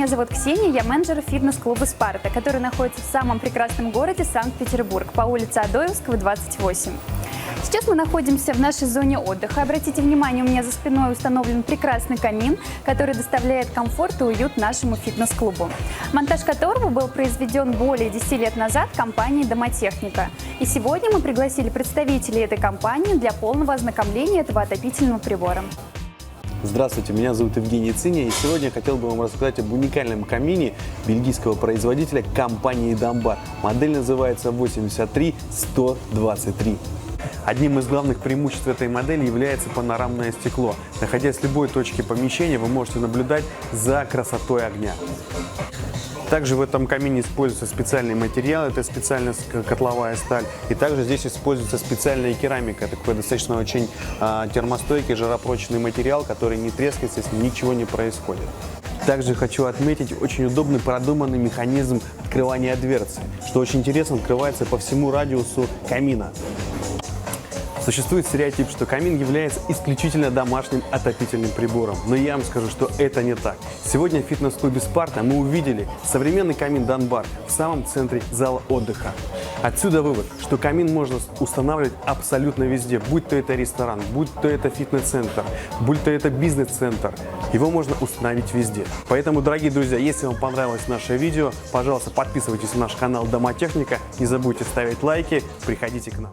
Меня зовут Ксения, я менеджер фитнес-клуба «Спарта», который находится в самом прекрасном городе Санкт-Петербург по улице Адоевского, 28. Сейчас мы находимся в нашей зоне отдыха. Обратите внимание, у меня за спиной установлен прекрасный камин, который доставляет комфорт и уют нашему фитнес-клубу, монтаж которого был произведен более 10 лет назад компанией «Домотехника». И сегодня мы пригласили представителей этой компании для полного ознакомления этого отопительного прибора. Здравствуйте, меня зовут Евгений Циня, и сегодня я хотел бы вам рассказать об уникальном камине бельгийского производителя компании Дамбар. Модель называется 83123. Одним из главных преимуществ этой модели является панорамное стекло. Находясь в любой точке помещения, вы можете наблюдать за красотой огня. Также в этом камине используется специальный материал, это специальная котловая сталь. И также здесь используется специальная керамика, такой достаточно очень термостойкий, жаропрочный материал, который не трескается, если ничего не происходит. Также хочу отметить очень удобный продуманный механизм открывания дверцы, что очень интересно, открывается по всему радиусу камина. Существует стереотип, что камин является исключительно домашним отопительным прибором, но я вам скажу, что это не так. Сегодня в фитнес-клубе «Спарта» мы увидели современный камин Дамбар в самом центре зала отдыха. Отсюда вывод, что камин можно устанавливать абсолютно везде, будь то это ресторан, будь то это фитнес-центр, будь то это бизнес-центр. Его можно установить везде. Поэтому, дорогие друзья, если вам понравилось наше видео, пожалуйста, подписывайтесь на наш канал «Домотехника», не забудьте ставить лайки, приходите к нам.